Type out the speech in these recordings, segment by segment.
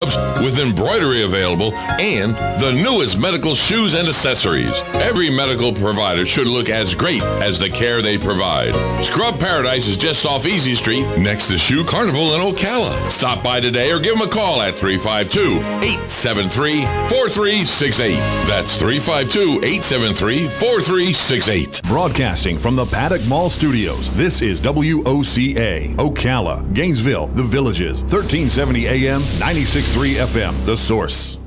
with embroidery available and the newest medical shoes and accessories. Every medical provider should look as great as the care they provide. Scrub Paradise is just off Easy Street next to Shoe Carnival in Ocala. Stop by today or give them a call at 352-873-4368. That's 352-873-4368. Broadcasting from the Paddock Mall Studios, this is WOCA, Ocala, Gainesville, The Villages, 1370 AM, 96.3 FM, The Source.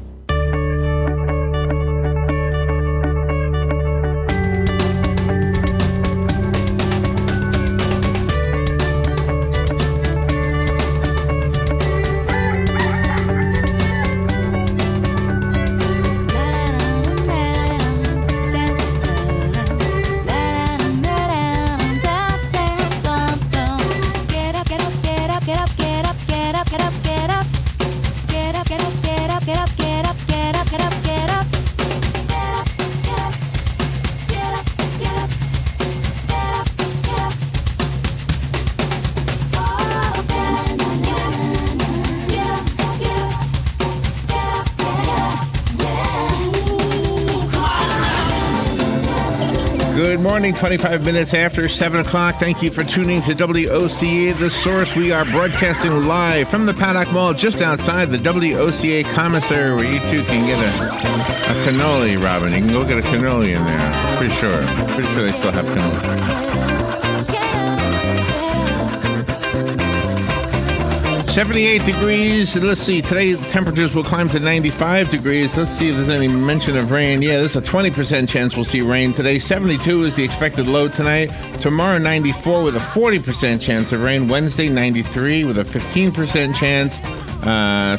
Good morning, 25 minutes after 7 o'clock. Thank you for tuning to WOCA, The Source. We are broadcasting live from the Paddock Mall just outside the WOCA commissary where you too can get a cannoli, Robin. You can go get a cannoli in there. Pretty sure they still have cannoli. 78 degrees. Let's see. Today, the temperatures will climb to 95 degrees. Let's see if there's any mention of rain. Yeah, there's a 20% chance we'll see rain today. 72 is the expected low tonight. Tomorrow, 94 with a 40% chance of rain. Wednesday, 93 with a 15% chance.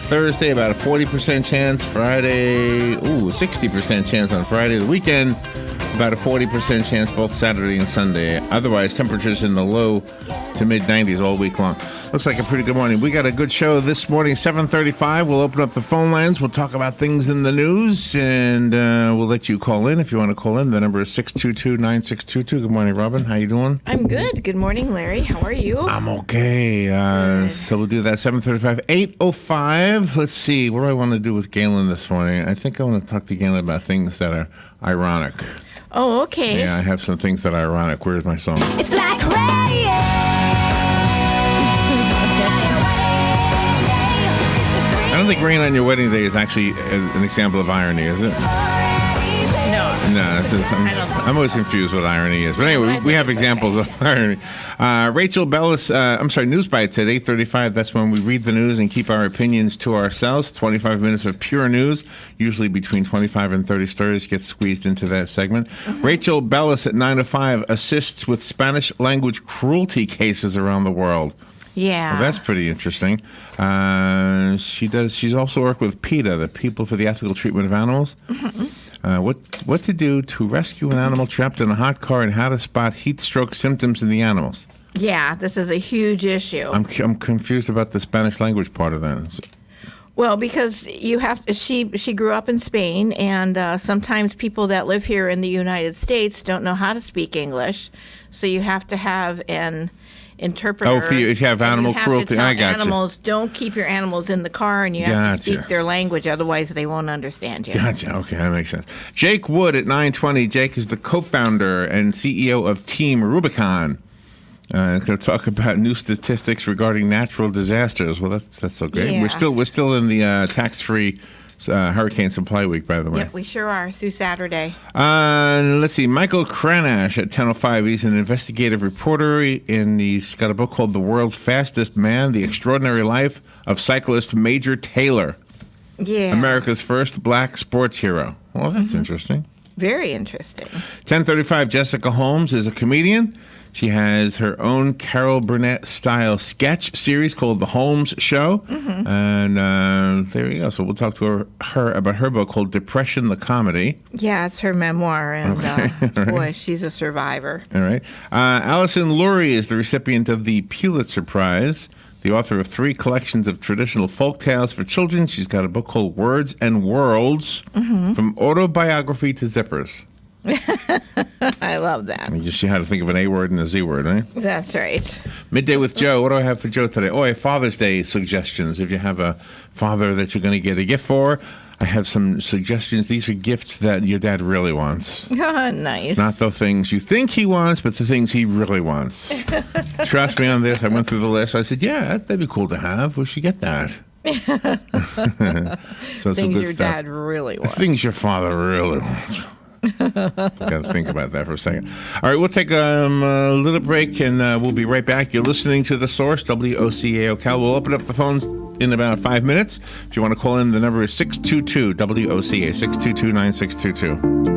Thursday, about a 40% chance. Friday, 60% chance on Friday. The weekend, about a 40% chance both Saturday and Sunday. Otherwise, temperatures in the low to mid-90s all week long. Looks like a pretty good morning. We got a good show this morning, 7:35. We'll open up the phone lines. We'll talk about things in the news, and we'll let you call in if you want to call in. The number is 622-9622. Good morning, Robin. How you doing? I'm good. Good morning, Larry. How are you? I'm okay. So we'll do that, 7:35. 8:05. Let's see. What do I want to do with Galen this morning? I think I want to talk to Galen about things that are ironic. Oh, okay. Yeah, I have some things that are ironic. Where's my song? It's like rain. I don't think rain on your wedding day is actually an example of irony, is it? No, I'm always confused what irony is. But anyway, we have examples of irony. Rachel Bellis, News Bites at 8:35. That's when we read the news and keep our opinions to ourselves. 25 minutes of pure news, usually between 25 and 30 stories get squeezed into that segment. Mm-hmm. Rachel Bellis at 9:05 assists with Spanish language cruelty cases around the world. Yeah. Well, that's pretty interesting. She's also worked with PETA, the People for the Ethical Treatment of Animals. Mm-hmm. What to do to rescue an animal trapped in a hot car and how to spot heat stroke symptoms in the animals. Yeah, this is a huge issue. I'm confused about the Spanish language part of that. Well, because she grew up in Spain, and sometimes people that live here in the United States don't know how to speak English, so you have to have an interpreter. Oh, if you have animal cruelty, I got you. Don't keep your animals in the car, and you have to speak their language, otherwise they won't understand you. Gotcha. Okay, that makes sense. Jake Wood at 9:20. Jake is the co-founder and CEO of Team Rubicon. Going to talk about new statistics regarding natural disasters. Well, that's so great. Yeah. We're still in the tax-free Hurricane Supply Week, by the way. Yep, we sure are, through Saturday. Let's see. Michael Cranash at 10:05. He's an investigative reporter, and he's got a book called The World's Fastest Man, The Extraordinary Life of Cyclist Major Taylor. Yeah. America's first black sports hero. Well, that's interesting. Very interesting. 10:35. Jessica Holmes is a comedian. She has her own Carol Burnett-style sketch series called The Holmes Show. Mm-hmm. And there you go. So we'll talk to her about her book called Depression the Comedy. Yeah, it's her memoir. And right. Boy, she's a survivor. All right. Allison Lurie is the recipient of the Pulitzer Prize, the author of 3 collections of traditional folk tales for children. She's got a book called Words and Worlds, From Autobiography to Zippers. I love that. You just see how to think of an A word and a Z word, right? That's right. Midday with Joe. What do I have for Joe today? Oh, I have Father's Day suggestions. If you have a father that you're going to get a gift for, I have some suggestions. These are gifts that your dad really wants. Oh, nice. Not the things you think he wants, but the things he really wants. Trust me on this. I went through the list. I said, yeah, that'd be cool to have. We should get that. So some Things good your stuff. dad really wants. Things your father really wants. Got to think about that for a second. All right, we'll take a little break, and we'll be right back. You're listening to The Source, WOCA Ocala. We'll open up the phones in about 5 minutes. If you want to call in, the number is 622-WOCA, 622-9622.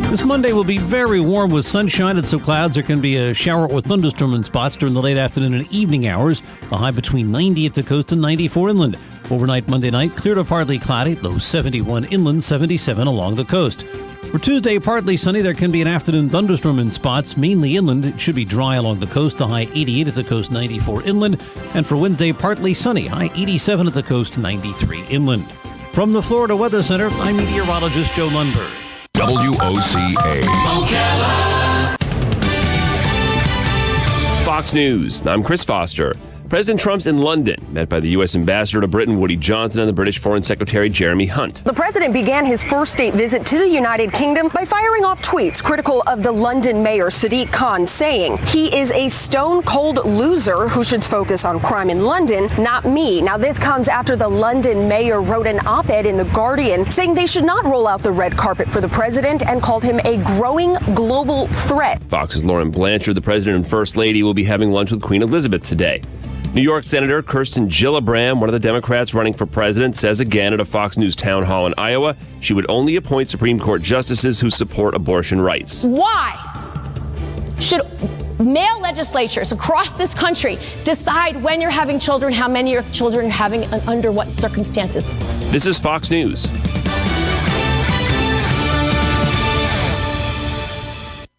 This Monday will be very warm with sunshine and some clouds. There can be a shower or thunderstorm in spots during the late afternoon and evening hours. The high between 90 at the coast and 94 inland. Overnight Monday night, clear to partly cloudy, low 71 inland, 77 along the coast. For Tuesday, partly sunny. There can be an afternoon thunderstorm in spots, mainly inland. It should be dry along the coast. The high 88 at the coast, 94 inland. And for Wednesday, partly sunny. High 87 at the coast, 93 inland. From the Florida Weather Center, I'm meteorologist Joe Lundberg. WOCA. Fox News. I'm Chris Foster. President Trump's in London, met by the U.S. Ambassador to Britain, Woody Johnson, and the British Foreign Secretary, Jeremy Hunt. The president began his first state visit to the United Kingdom by firing off tweets critical of the London mayor, Sadiq Khan, saying he is a stone-cold loser who should focus on crime in London, not me. Now, this comes after the London mayor wrote an op-ed in The Guardian saying they should not roll out the red carpet for the president and called him a growing global threat. Fox's Lauren Blanchard, the president and first lady, will be having lunch with Queen Elizabeth today. New York Senator Kirsten Gillibrand, one of the Democrats running for president, says again at a Fox News town hall in Iowa she would only appoint Supreme Court justices who support abortion rights. Why should male legislatures across this country decide when you're having children, how many your children are having, and under what circumstances? This is Fox News.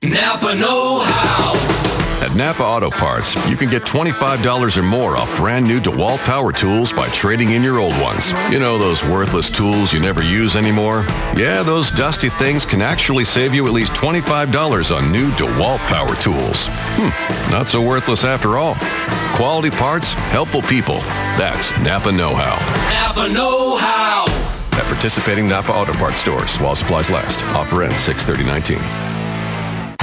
Napa know-how. At Napa Auto Parts, you can get $25 or more off brand new DeWalt power tools by trading in your old ones. You know those worthless tools you never use anymore? Yeah, those dusty things can actually save you at least $25 on new DeWalt power tools. Not so worthless after all. Quality parts, helpful people. That's Napa know-how. Napa know-how. At participating Napa Auto Parts stores while supplies last. Offer ends 6/30/19.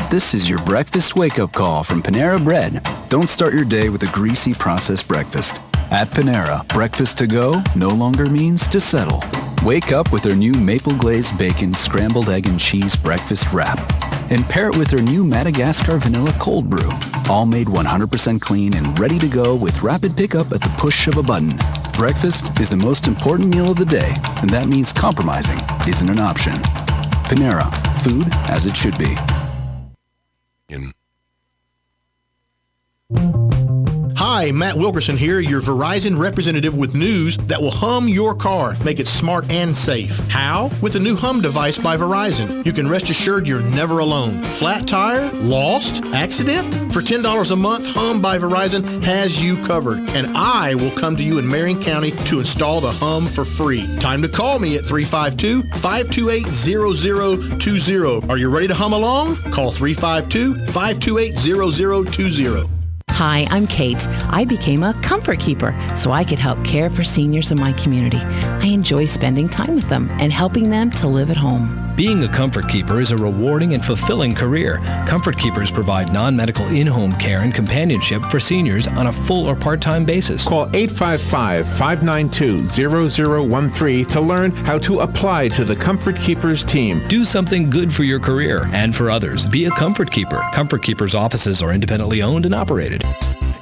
This is your breakfast wake-up call from Panera Bread. Don't start your day with a greasy processed breakfast. At Panera, breakfast to go no longer means to settle. Wake up with their new maple glazed bacon, scrambled egg and cheese breakfast wrap. And pair it with their new Madagascar vanilla cold brew. All made 100% clean and ready to go with rapid pickup at the push of a button. Breakfast is the most important meal of the day, and that means compromising isn't an option. Panera, food as it should be. Hi, Matt Wilkerson here, your Verizon representative with news that will hum your car, make it smart and safe. How? With the new Hum device by Verizon. You can rest assured you're never alone. Flat tire? Lost? Accident? For $10 a month, Hum by Verizon has you covered. And I will come to you in Marion County to install the Hum for free. Time to call me at 352-528-0020. Are you ready to hum along? Call 352-528-0020. Hi, I'm Kate. I became a comfort keeper so I could help care for seniors in my community. I enjoy spending time with them and helping them to live at home. Being a comfort keeper is a rewarding and fulfilling career. Comfort keepers provide non-medical in-home care and companionship for seniors on a full or part-time basis. Call 855-592-0013 to learn how to apply to the Comfort Keepers team. Do something good for your career and for others. Be a comfort keeper. Comfort Keepers offices are independently owned and operated.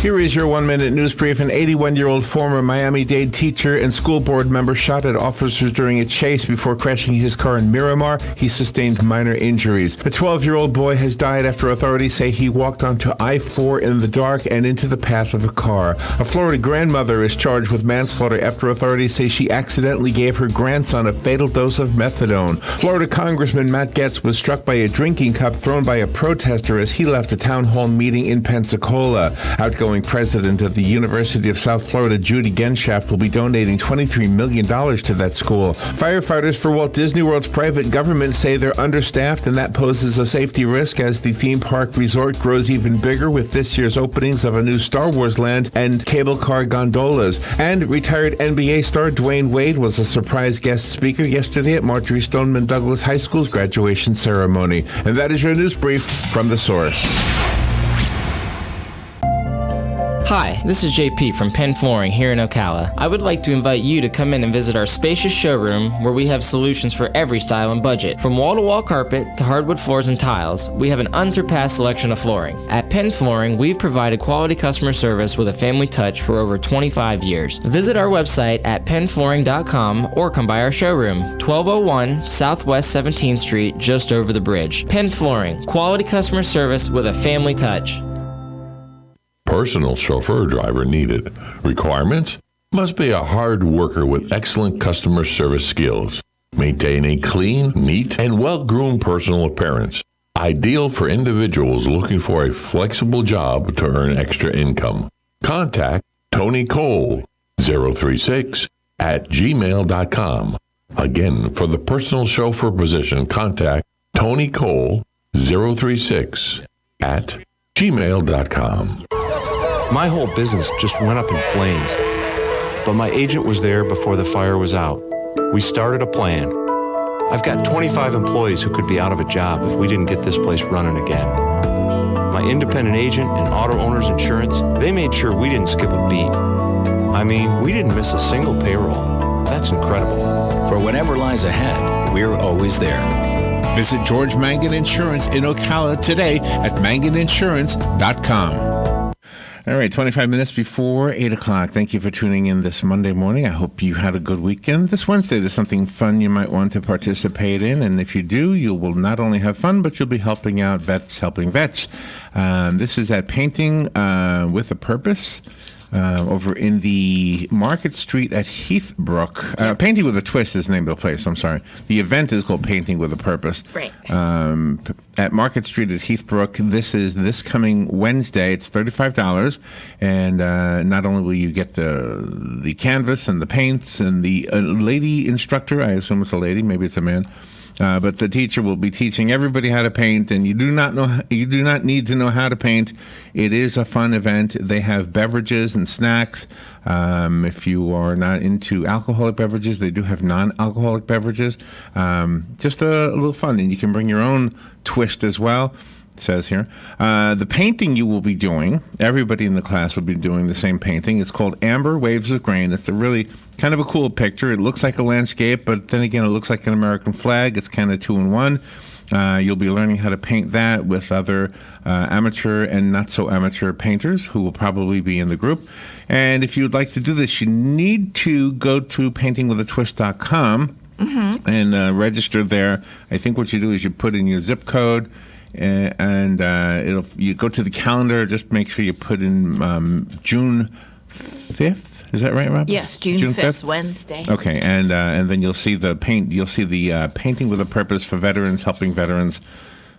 Here is your 1-minute news brief. An 81-year-old former Miami-Dade teacher and school board member shot at officers during a chase before crashing his car in Miramar. He sustained minor injuries. A 12-year-old boy has died after authorities say he walked onto I-4 in the dark and into the path of a car. A Florida grandmother is charged with manslaughter after authorities say she accidentally gave her grandson a fatal dose of methadone. Florida Congressman Matt Gaetz was struck by a drinking cup thrown by a protester as he left a town hall meeting in Pensacola. Outgoing president of the University of South Florida, Judy Genshaft, will be donating $23 million to that school. Firefighters for Walt Disney World's private government say they're understaffed, and that poses a safety risk as the theme park resort grows even bigger with this year's openings of a new Star Wars land and cable car gondolas. And retired NBA star Dwayne Wade was a surprise guest speaker yesterday at Marjorie Stoneman Douglas High School's graduation ceremony. And that is your news brief from The Source. Hi, this is JP from Penn Flooring here in Ocala. I would like to invite you to come in and visit our spacious showroom where we have solutions for every style and budget. From wall-to-wall carpet to hardwood floors and tiles, we have an unsurpassed selection of flooring. At Penn Flooring, we've provided quality customer service with a family touch for over 25 years. Visit our website at pennflooring.com or come by our showroom, 1201 Southwest 17th Street, just over the bridge. Penn Flooring, quality customer service with a family touch. Personal chauffeur driver needed. Requirements? Must be a hard worker with excellent customer service skills. Maintain a clean, neat, and well-groomed personal appearance. Ideal for individuals looking for a flexible job to earn extra income. Contact Tony Cole, 036@gmail.com. Again, for the personal chauffeur position, contact Tony Cole, 036@gmail.com. My whole business just went up in flames, but my agent was there before the fire was out. We started a plan. I've got 25 employees who could be out of a job if we didn't get this place running again. My independent agent and auto owner's insurance, they made sure we didn't skip a beat. I mean, we didn't miss a single payroll. That's incredible. For whatever lies ahead, we're always there. Visit George Mangan Insurance in Ocala today at manganinsurance.com. All right, 25 minutes before 8 o'clock. Thank you for tuning in this Monday morning. I hope you had a good weekend. This Wednesday, there's something fun you might want to participate in. And if you do, you will not only have fun, but you'll be helping out vets, helping vets. This is at Painting with a Purpose. Over in the Market Street at Heathbrook. Painting with a Twist is the name of the place, I'm sorry. The event is called Painting with a Purpose. Right. At Market Street at Heathbrook. This is this coming Wednesday. It's $35. And not only will you get the canvas and the paints and the lady instructor, I assume it's a lady, maybe it's a man, but the teacher will be teaching everybody how to paint, and you do not need to know how to paint. It is a fun event. They have beverages and snacks. If you are not into alcoholic beverages, they do have non-alcoholic beverages. Just a little fun, and you can bring your own twist as well. It says here. The painting you will be doing, everybody in the class will be doing the same painting. It's called Amber Waves of Grain. It's a really kind of a cool picture. It looks like a landscape, but then again, it looks like an American flag. It's kind of 2-in-1. You'll be learning how to paint that with other amateur and not so amateur painters who will probably be in the group. And if you would like to do this, you need to go to paintingwithatwist.com and register there. I think what you do is you put in your zip code, and you go to the calendar. Just make sure you put in June 5th. Is that right, Rob? Yes, June 5th, Wednesday. Okay, and then you'll see the Painting with a Purpose for Veterans, Helping Veterans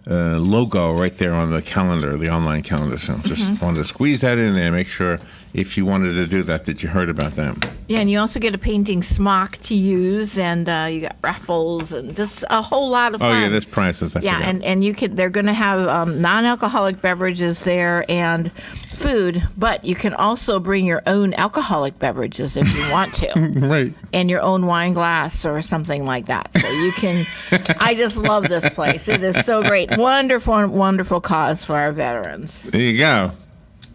logo right there on the calendar, the online calendar. So just wanted to squeeze that in there, make sure if you wanted to do that you heard about them. Yeah, and you also get a painting smock to use, and you got raffles and just a whole lot of fun. Oh yeah, there's prizes. I forgot. and you could. They're going to have non-alcoholic beverages there and food, but you can also bring your own alcoholic beverages if you want to. Right. And your own wine glass or something like that. So you can. I just love this place. It is so great. Wonderful, wonderful cause for our veterans. There you go.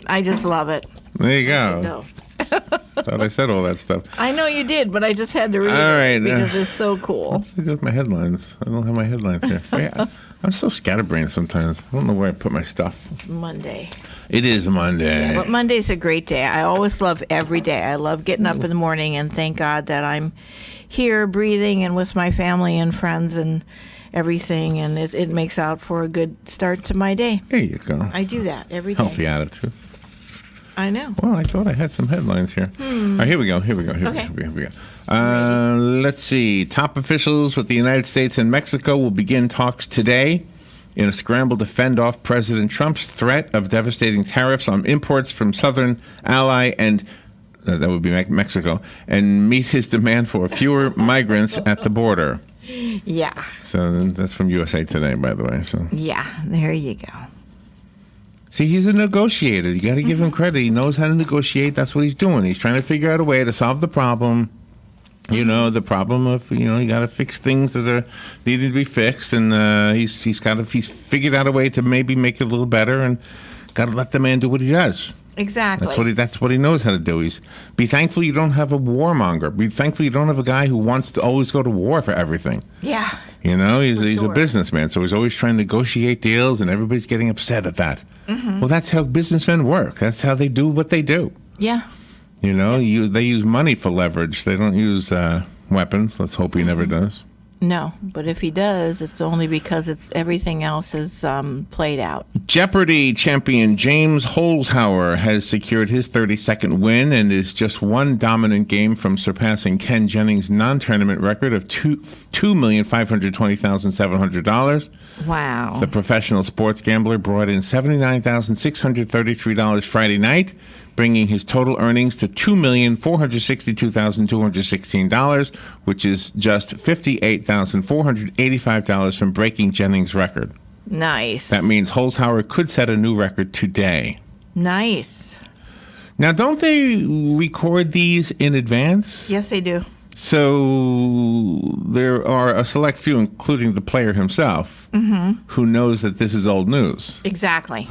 I just love it. There you go. Thought I said all that stuff. I know you did, but I just had to read All right, it because it's so cool. What's to do with my headlines? I don't have my headlines here. Yeah, I'm so scatterbrained sometimes. I don't know where I put my stuff. It's Monday. It is Monday. Yeah, but Monday's a great day. I always love every day. I love getting up in the morning and thank God that I'm here breathing and with my family and friends and everything, and it makes out for a good start to my day. There you go. I do that every day. Healthy attitude. I know. Well, I thought I had some headlines here. All right, here we go. Here we go. Let's see. Top officials with the United States and Mexico will begin talks today in a scramble to fend off President Trump's threat of devastating tariffs on imports from southern ally and that would be Mexico, and meet his demand for fewer migrants at the border. Yeah. So that's from USA Today, by the way. So yeah, there you go. See, he's a negotiator. You got to give him credit. He knows how to negotiate. That's what he's doing. He's trying to figure out a way to solve the problem. You know, the problem of, you got to fix things that are needed to be fixed, and he's figured out a way to maybe make it a little better, and got to let the man do what he does. Exactly. That's what he knows how to do. Be thankful you don't have a warmonger. Be thankful you don't have a guy who wants to always go to war for everything. Yeah. He's a businessman, so he's always trying to negotiate deals, and everybody's getting upset at that. Mm-hmm. Well, that's how businessmen work. That's how they do what they do. Yeah. They use money for leverage. They don't use weapons. Let's hope he never does. No, but if he does, it's only because everything else is played out. Jeopardy champion James Holzhauer has secured his 32nd win and is just one dominant game from surpassing Ken Jennings' non-tournament record of $2,520,700. Wow. The professional sports gambler brought in $79,633 Friday night, bringing his total earnings to $2,462,216, which is just $58,485 from breaking Jennings' record. Nice. That means Holzhauer could set a new record today. Nice. Now, don't they record these in advance? Yes, they do. So there are a select few, including the player himself, who knows that this is old news. Exactly.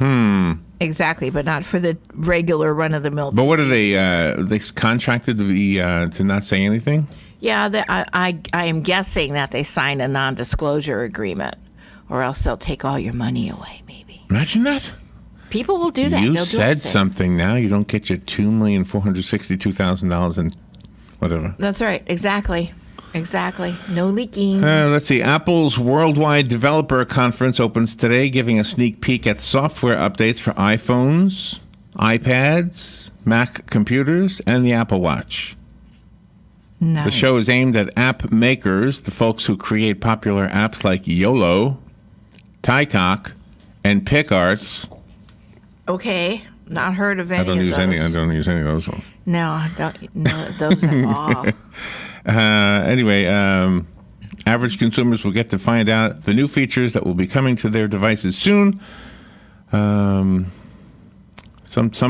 Exactly, but not for the regular run-of-the-mill. But what are they? They contracted to be to not say anything? Yeah, I am guessing that they signed a non-disclosure agreement, or else they'll take all your money away. Maybe. Imagine that. People will do that. You They'll said something. Now you don't get your $2,462,000 and whatever. That's right. Exactly. No leaking. Let's see. Apple's Worldwide Developer Conference opens today, giving a sneak peek at software updates for iPhones, iPads, Mac computers, and the Apple Watch. Nice. The show is aimed at app makers, the folks who create popular apps like YOLO, Tycock, and PicArts. Okay. Not heard of any I don't use any of those ones. No, I don't know those at all. Anyway, average consumers will get to find out the new features that will be coming to their devices soon. Some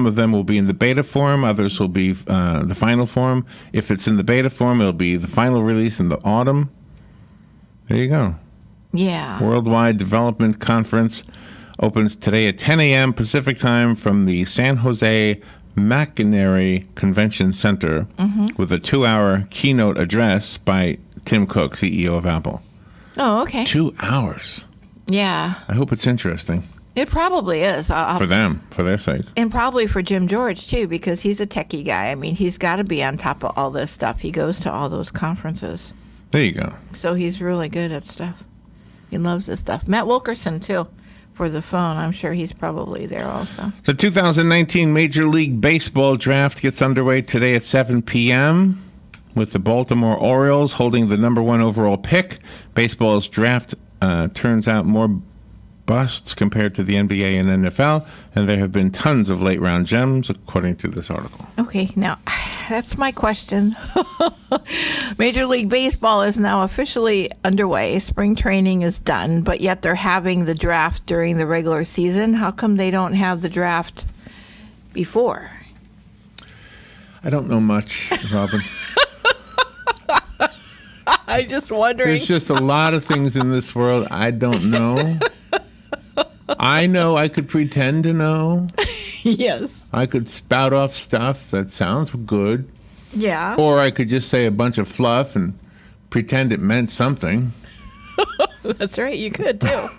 of them will be in the beta form. Others will be the final form. If it's in the beta form, it'll be the final release in the autumn. There you go. Yeah. Worldwide Development Conference opens today at 10 a.m. Pacific time from the San Jose McInerney Convention Center with a 2-hour keynote address by Tim Cook, CEO of Apple. Oh, okay. 2 hours. Yeah. I hope it's interesting. It probably is. For them, for their sake. And probably for Jim George, too, because he's a techie guy. I mean, he's got to be on top of all this stuff. He goes to all those conferences. There you go. So he's really good at stuff. He loves this stuff. Matt Wilkerson, too. For the phone, I'm sure he's probably there also. The 2019 Major League Baseball draft gets underway today at 7 p.m. with the Baltimore Orioles holding the number 1 overall pick. Baseball's draft turns out more busts compared to the NBA and NFL, and there have been tons of late-round gems, according to this article. Okay, now, that's my question. Major League Baseball is now officially underway. Spring training is done, but yet they're having the draft during the regular season. How come they don't have the draft before? I don't know much, Robin. I'm just wondering. There's just a lot of things in this world I don't know. I know I could pretend to know. Yes. I could spout off stuff that sounds good. Yeah. Or I could just say a bunch of fluff and pretend it meant something. That's right. You could, too.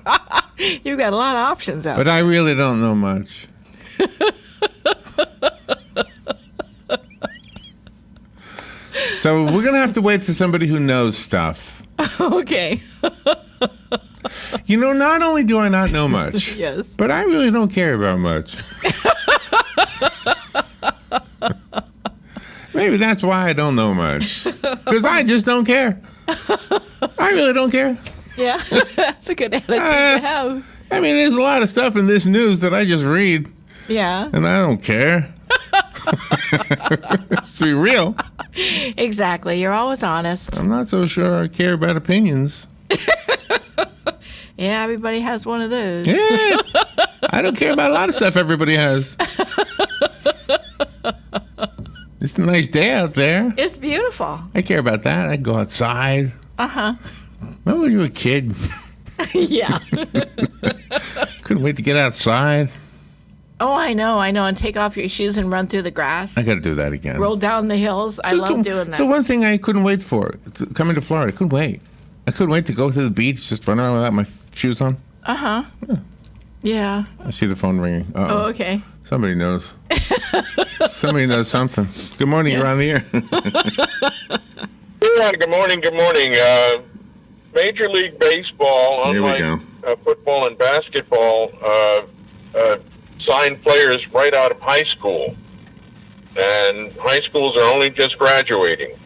You've got a lot of options out But I really don't know much. So we're going to have to wait for somebody who knows stuff. Okay. You know, not only do I not know much, Yes. but I really don't care about much. Maybe that's why I don't know much. Because I just don't care. I really don't care. Yeah, that's a good attitude to have. I mean, there's a lot of stuff in this news that I just read, Yeah. and I don't care. Let's be real. Exactly. You're always honest. I'm not so sure I care about opinions. Yeah, everybody has one of those. Yeah. I don't care about a lot of stuff everybody has. It's a nice day out there. It's beautiful. I care about that. I go outside. Uh-huh. Remember when you were a kid? Yeah. Couldn't wait to get outside. Oh, I know. And take off your shoes and run through the grass. I got to do that again. Roll down the hills. I love doing that. So one thing I couldn't wait for, coming to Florida, I couldn't wait. I couldn't wait to go to the beach, just run around without my shoes on. Uh-huh. Yeah. I see the phone ringing. Uh-oh. Oh, okay. Somebody knows. Somebody knows something. Good morning. You're on the air. Good morning. Major League Baseball, Here we unlike football and basketball, sign players right out of high school. And high schools are only just graduating.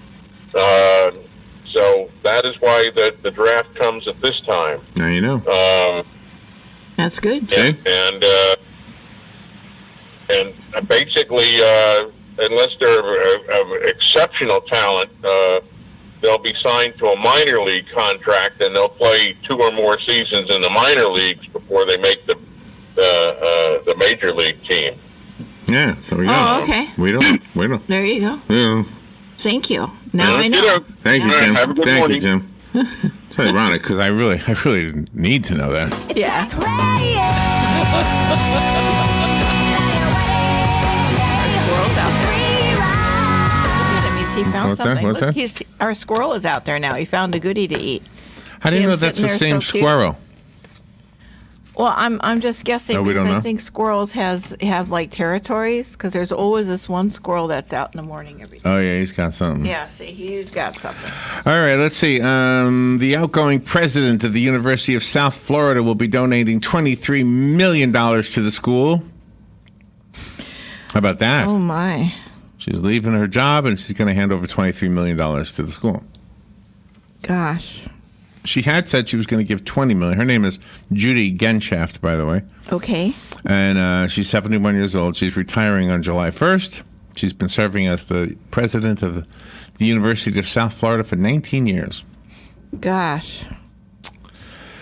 So that is why the draft comes at this time. Now you know. That's good. And basically, unless they're of exceptional talent, they'll be signed to a minor league contract, and they'll play 2 or more seasons in the minor leagues before they make the major league team. Yeah, there we go. Oh, okay. We don't. There you go. Yeah. Thank you. Now I know. Thank you, Jim. Have a good Thank morning. you, Jim. It's ironic because I really need to know that. Yeah. He found What's that? something. What's Look, that? our squirrel is out there now. He found a goodie to eat. How do you See know him that's the sitting same there so cute? squirrel? Well, I'm just guessing. No, we don't because know. I think squirrels have like territories because there's always this one squirrel that's out in the morning every day. Oh yeah, he's got something. Yeah, see, he's got something. All right, let's see. The outgoing president of the University of South Florida will be donating $23 million to the school. How about that? Oh my! She's leaving her job and she's going to hand over $23 million to the school. Gosh. She had said she was going to give $20 million. Her name is Judy Genshaft, by the way. Okay. And she's 71 years old. She's retiring on July 1st. She's been serving as the president of the University of South Florida for 19 years. Gosh.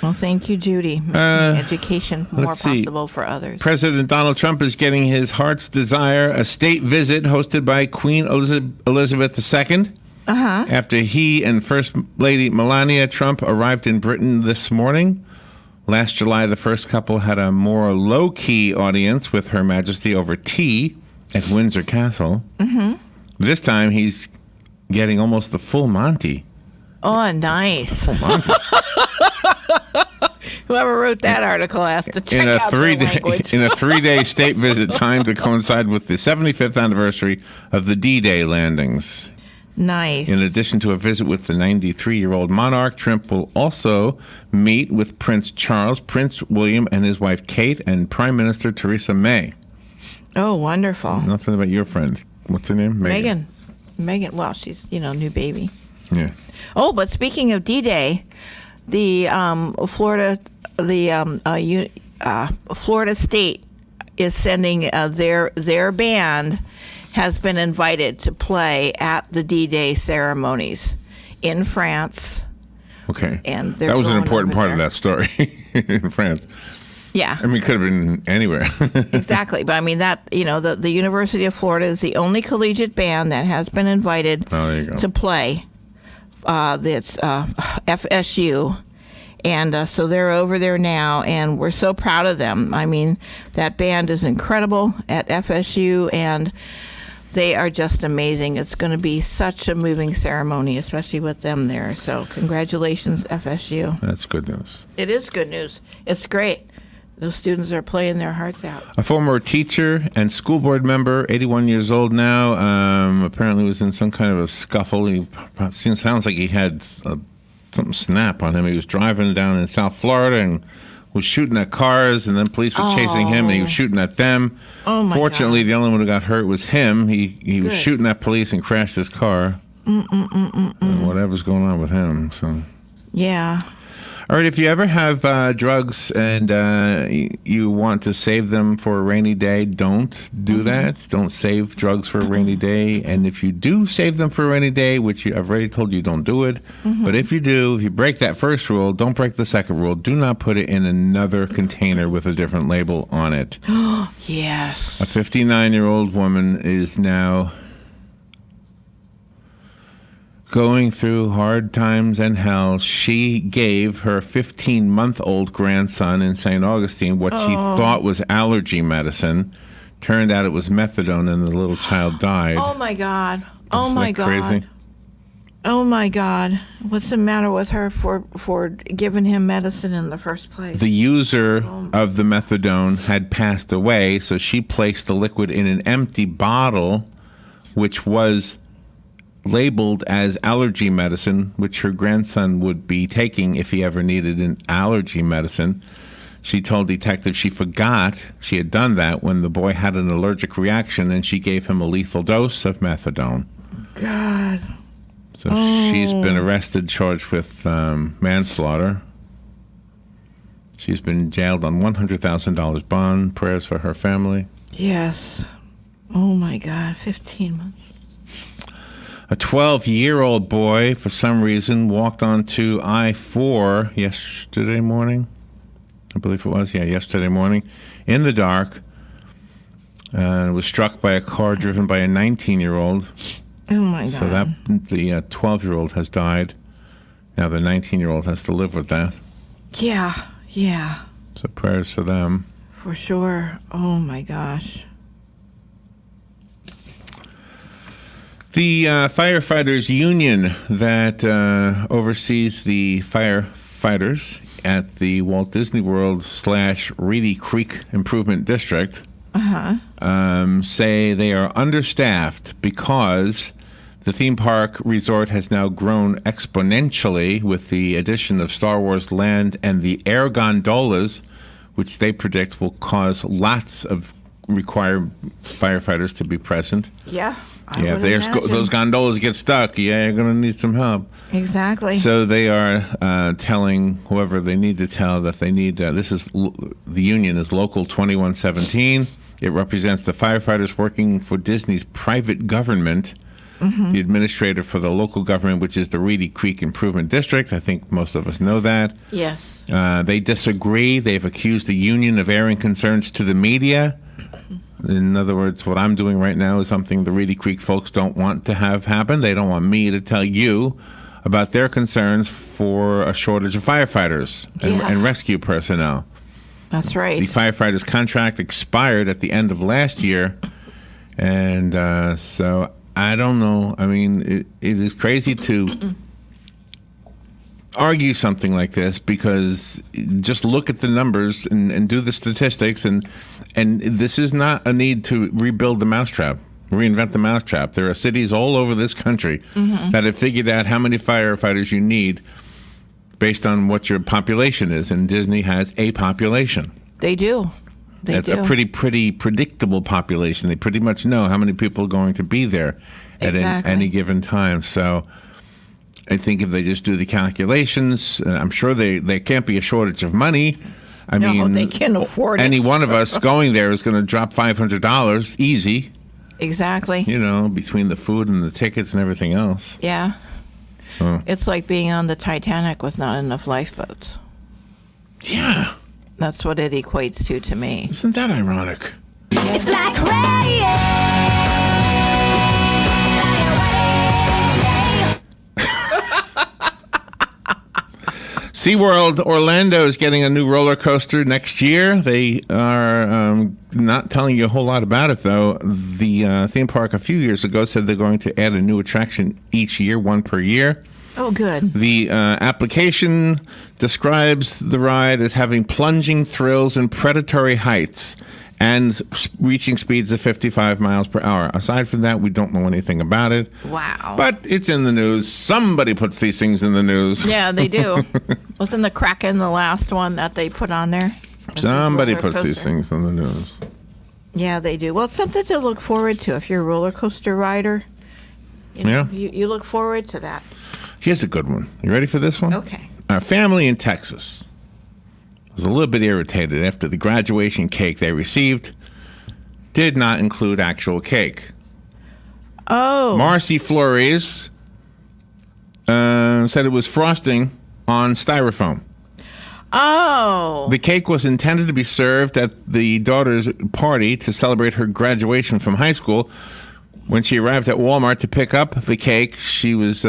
Well, thank you, Judy. Making education more let's see. possible for others. President Donald Trump is getting his heart's desire, a state visit hosted by Queen Elizabeth II. Uh-huh. After he and First Lady Melania Trump arrived in Britain this morning. Last July, the first couple had a more low-key audience with Her Majesty over tea at Windsor Castle. Mm-hmm. This time, he's getting almost the full Monty. Oh, nice. Whoever wrote that article has to check out their language. In a 3-day state visit timed to coincide with the 75th anniversary of the D-Day landings. Nice. In addition to a visit with the 93-year-old monarch, Trump will also meet with Prince Charles, Prince William, and his wife Kate, and Prime Minister Theresa May. Oh, wonderful. Nothing about your friend. What's her name? Megan. Well, she's, new baby. Yeah. Oh, but speaking of D-Day, the Florida State is sending their band has been invited to play at the D-Day ceremonies in France. Okay. And that was an going important over part of there. that story in France. Yeah. I mean, it could have been anywhere. Exactly. But I mean, the University of Florida is the only collegiate band that has been invited Oh, there you go. to play. That's FSU. And so they're over there now, and we're so proud of them. I mean, that band is incredible at FSU, and they are just amazing. It's going to be such a moving ceremony, especially with them there. So congratulations, FSU. That's good news. It is good news. It's great. Those students are playing their hearts out. A former teacher and school board member, 81 years old now, apparently was in some kind of a scuffle. He sounds like he had something snap on him. He was driving down in South Florida and was shooting at cars, and then police were chasing him, and he was shooting at them. Oh, my Fortunately, God. the only one who got hurt was him. He was shooting at police and crashed his car. And whatever's going on with him. So. Yeah. All right, if you ever have drugs and you want to save them for a rainy day, don't do that. Don't save drugs for a rainy day. And if you do save them for a rainy day, which I've already told you, don't do it. But if you do, if you break that first rule, don't break the second rule. Do not put it in another container with a different label on it. Yes. A 59-year-old woman is now going through hard times and hell. She gave her 15-month-old grandson in St. Augustine what she thought was allergy medicine. Turned out it was methadone, and the little child died. Oh, my God. Oh, Isn't my that God. crazy? Oh, my God. What's the matter with her for giving him medicine in the first place? The user of the methadone had passed away, so she placed the liquid in an empty bottle, which was labeled as allergy medicine, which her grandson would be taking if he ever needed an allergy medicine. She told detectives she forgot she had done that when the boy had an allergic reaction, and she gave him a lethal dose of methadone. God. So she's been arrested, charged with manslaughter. She's been jailed on $100,000 bond. Prayers for her family. Yes. Oh, my God. 15 months. A 12-year-old boy, for some reason, walked onto I-4 yesterday morning. I believe it was, yesterday morning, in the dark, and was struck by a car driven by a 19-year-old. Oh, my God. So that the 12-year-old has died. Now the 19-year-old has to live with that. Yeah, yeah. So prayers for them. For sure. Oh, my gosh. The firefighters union that oversees the firefighters at the Walt Disney World / Reedy Creek Improvement District say they are understaffed because the theme park resort has now grown exponentially with the addition of Star Wars Land and the air gondolas, which they predict will cause lots of require firefighters to be present. Yeah. If those gondolas get stuck, you're going to need some help. Exactly. So they are telling whoever they need to tell that they need, the union is Local 2117. It represents the firefighters working for Disney's private government. The administrator for the local government, which is the Reedy Creek Improvement District. I think most of us know that. Yes. They disagree. They've accused the union of airing concerns to the media. In other words, what I'm doing right now is something the Reedy Creek folks don't want to have happen. They don't want me to tell you about their concerns for a shortage of firefighters and rescue personnel. That's right. The firefighters' contract expired at the end of last year, and so I don't know. I mean, it is crazy to argue something like this because just look at the numbers and do the statistics, and this is not a need to rebuild the mousetrap, reinvent the mousetrap. There are cities all over this country that have figured out how many firefighters you need based on what your population is, and Disney has a population. They do. It's a pretty predictable population. They pretty much know how many people are going to be there at any given time. So I think if they just do the calculations, I'm sure there can't be a shortage of money. I mean, they can afford any it. one of us going there is going to drop $500 easy. Exactly. You know, between the food and the tickets and everything else. Yeah. So it's like being on the Titanic with not enough lifeboats. Yeah. That's what it equates to me. Isn't that ironic? It's like rain. SeaWorld Orlando is getting a new roller coaster next year. They are not telling you a whole lot about it, though. The theme park a few years ago said they're going to add a new attraction each year, one per year. Oh, good. The application describes the ride as having plunging thrills and predatory heights and reaching speeds of 55 miles per hour. Aside from that, we don't know anything about it. Wow. But it's in the news. Somebody puts these things in the news. Yeah, they do. Wasn't the Kraken the last one that they put on there? Somebody puts these things in the news. Yeah, they do. Well, it's something to look forward to if you're a roller coaster rider. You know, you look forward to that. Here's a good one. You ready for this one? Okay. A family in Texas was a little bit irritated after the graduation cake they received did not include actual cake. Oh. Marcy Flores said it was frosting on styrofoam. Oh. The cake was intended to be served at the daughter's party to celebrate her graduation from high school. When she arrived at Walmart to pick up the cake, she was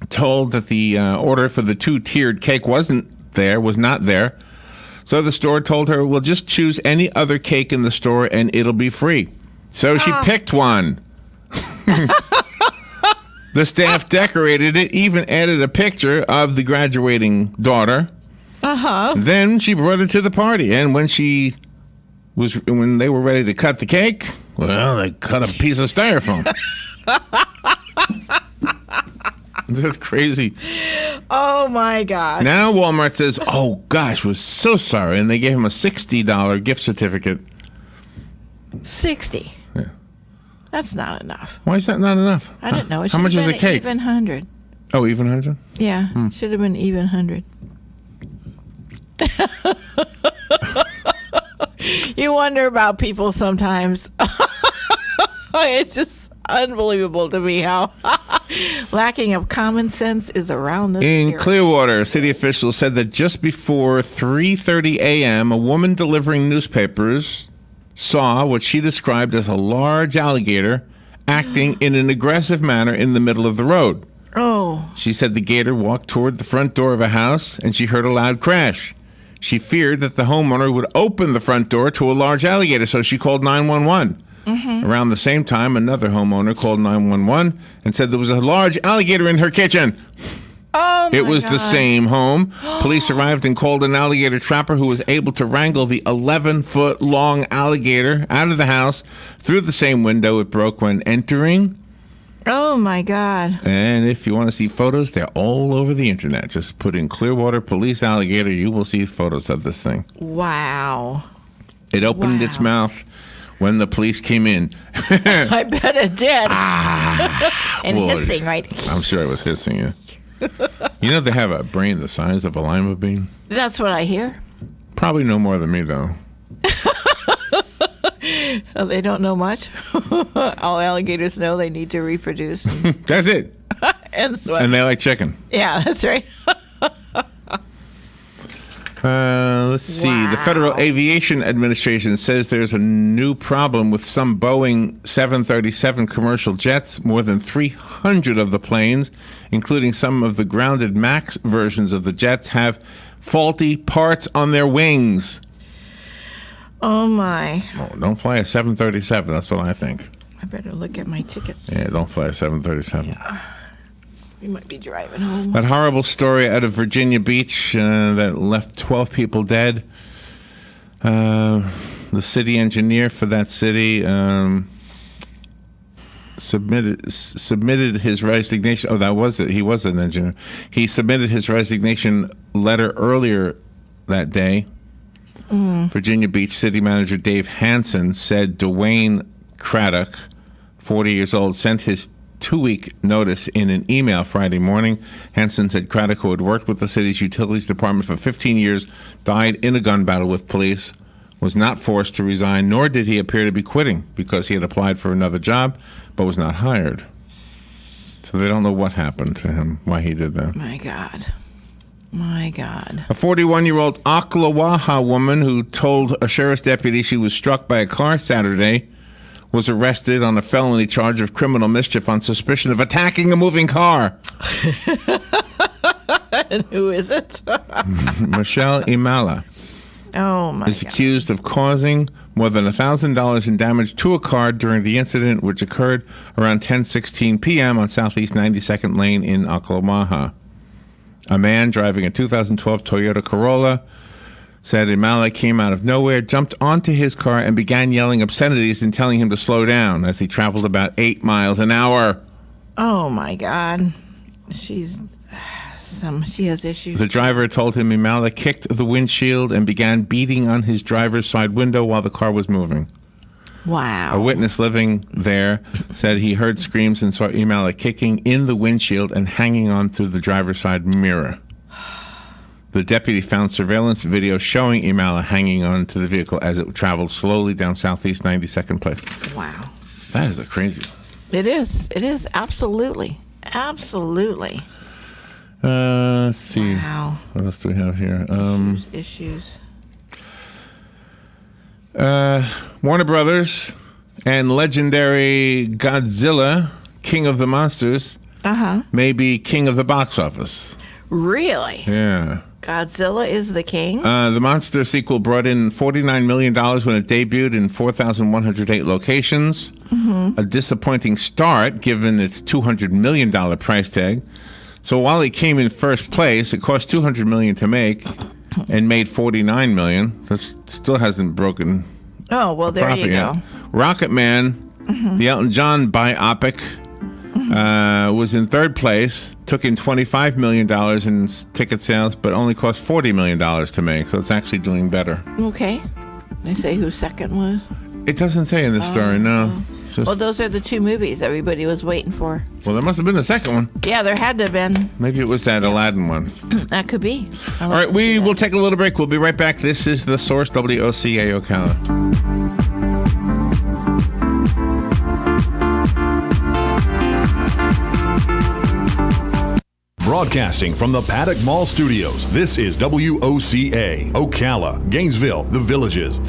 told that the order for the two-tiered cake was not there. So the store told her, well, just choose any other cake in the store and it'll be free. So she picked one. The staff decorated it, even added a picture of the graduating daughter. Uh-huh. Then she brought it to the party, and when they were ready to cut the cake, well, they cut a piece of styrofoam. That's crazy. Oh, my God. Now Walmart says, oh, gosh, we're so sorry. And they gave him a $60 gift certificate. 60? Yeah. That's not enough. Why is that not enough? I didn't know. It How much is a cake? Even 100. Oh, even 100? Yeah, should have been even 100. You wonder about people sometimes. It's just unbelievable to me how lacking of common sense is around this In area. Clearwater, city officials said that just before 3:30 a.m., a woman delivering newspapers saw what she described as a large alligator acting in an aggressive manner in the middle of the road. Oh. She said the gator walked toward the front door of a house and she heard a loud crash. She feared that the homeowner would open the front door to a large alligator, so she called 911. Mm-hmm. Around the same time, another homeowner called 911 and said there was a large alligator in her kitchen. Oh, my It was God. the same home. Police arrived and called an alligator trapper who was able to wrangle the 11-foot-long alligator out of the house through the same window it broke when entering. Oh, my God. And if you want to see photos, they're all over the internet. Just put in Clearwater Police Alligator. You will see photos of this thing. Wow. It opened its mouth when the police came in. I bet it did. And Boy. hissing, right? I'm sure it was hissing, yeah. You know they have a brain the size of a lima bean? That's what I hear. Probably no more than me, though. Oh, they don't know much. All alligators know they need to reproduce. That's it. And swim. And they like chicken. Yeah, that's right. Let's see. The Federal Aviation Administration says there's a new problem with some Boeing 737 commercial jets. More than 300 of the planes, including some of the grounded MAX versions of the jets, have faulty parts on their wings. Oh, my. Oh, don't fly a 737. That's what I think. I better look at my tickets. Yeah, don't fly a 737. We might be driving home. That horrible story out of Virginia Beach that left 12 people dead. The city engineer for that city submitted his resignation. Oh, that was it. He was an engineer. He submitted his resignation letter earlier that day. Virginia Beach City Manager Dave Hansen said Dwayne Craddock, 40 years old, sent his 2-week notice in an email Friday morning. Hansen said Craddock, who had worked with the city's utilities department for 15 years, died in a gun battle with police, was not forced to resign, nor did he appear to be quitting because he had applied for another job but was not hired. So they don't know what happened to him, why he did that. My God. My God. A 41-year-old Ocklawaha woman who told a sheriff's deputy she was struck by a car Saturday was arrested on a felony charge of criminal mischief on suspicion of attacking a moving car. And who is it? Michelle Imala Oh, my is God. accused of causing more than $1,000 in damage to a car during the incident, which occurred around 10:16 p.m. on Southeast 92nd Lane in Oklahoma. A man driving a 2012 Toyota Corolla said Imala came out of nowhere, jumped onto his car, and began yelling obscenities and telling him to slow down as he traveled about 8 miles an hour. Oh, my God. She has issues. The driver told him Imala kicked the windshield and began beating on his driver's side window while the car was moving. Wow. A witness living there said he heard screams and saw Imala kicking in the windshield and hanging on through the driver's side mirror. The deputy found surveillance video showing Imala hanging on to the vehicle as it traveled slowly down Southeast 92nd Place. Wow. That is a crazy one. It is. It is. Absolutely. Absolutely. Let's see. Wow. What else do we have here? Issues. Warner Brothers and legendary Godzilla, King of the Monsters, may be king of the box office. Really? Yeah. Godzilla is the king? The Monster sequel brought in $49 million when it debuted in 4,108 locations. A disappointing start given its $200 million price tag. So while it came in first place, it cost $200 million to make and made $49 million. That still hasn't broken. Oh, well, there you go. Yet. Rocket Man, the Elton John biopic, was in third place, took in $25 million in ticket sales, but only cost $40 million to make. So it's actually doing better. Okay. They say who second was? It doesn't say in the story, no. Just, well, those are the two movies everybody was waiting for. Well, there must have been the second one. Yeah, there had to have been. Maybe it was that Aladdin one. That could be. All right, we will take a little break. We'll be right back. This is The Source, WOCA Ocala. Broadcasting from the Paddock Mall Studios, this is WOCA, Ocala, Gainesville, The Villages.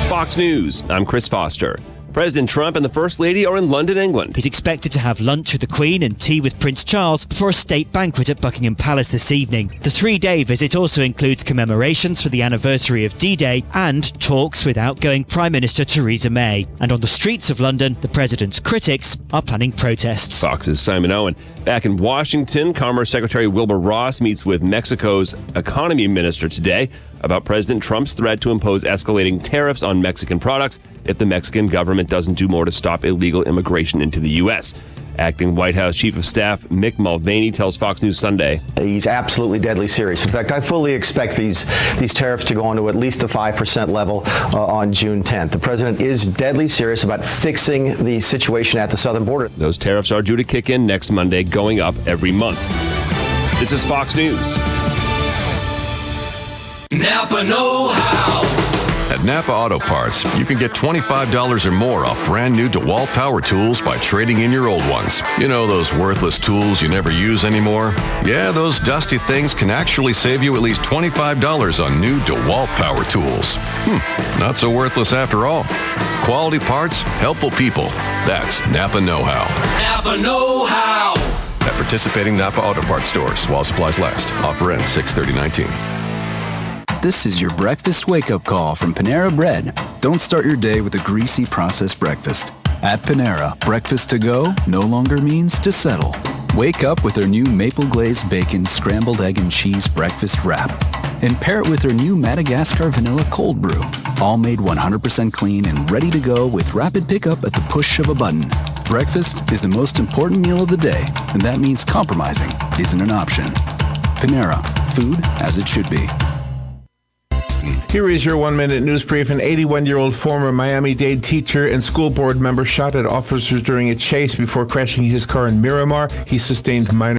Fox News, I'm Chris Foster. President Trump and the First Lady are in London, England. He's expected to have lunch with the Queen and tea with Prince Charles before a state banquet at Buckingham Palace this evening. The 3-day visit also includes commemorations for the anniversary of D-Day and talks with outgoing Prime Minister Theresa May. And on the streets of London, the president's critics are planning protests. Fox's Simon Owen. Back in Washington, Commerce Secretary Wilbur Ross meets with Mexico's economy minister today about President Trump's threat to impose escalating tariffs on Mexican products if the Mexican government doesn't do more to stop illegal immigration into the U.S. Acting White House Chief of Staff Mick Mulvaney tells Fox News Sunday. He's absolutely deadly serious. In fact, I fully expect these tariffs to go on to at least the 5% level on June 10th. The president is deadly serious about fixing the situation at the southern border. Those tariffs are due to kick in next Monday, going up every month. This is Fox News. Napa Know How. At Napa Auto Parts, you can get $25 or more off brand new DeWalt power tools by trading in your old ones. You know, those worthless tools you never use anymore? Yeah, those dusty things can actually save you at least $25 on new DeWalt power tools. Not so worthless after all. Quality parts, helpful people. That's Napa Know-How. Napa Know How. At participating Napa Auto Parts stores while supplies last. Offer ends 6/30/19. This is your breakfast wake-up call from Panera Bread. Don't start your day with a greasy processed breakfast. At Panera, breakfast to go no longer means to settle. Wake up with their new maple glazed bacon, scrambled egg and cheese breakfast wrap. And pair it with their new Madagascar vanilla cold brew. All made 100% clean and ready to go with rapid pickup at the push of a button. Breakfast is the most important meal of the day, and that means compromising isn't an option. Panera, food as it should be. Here is your 1-minute news brief. An 81-year-old former Miami-Dade teacher and school board member shot at officers during a chase before crashing his car in Miramar. He sustained minor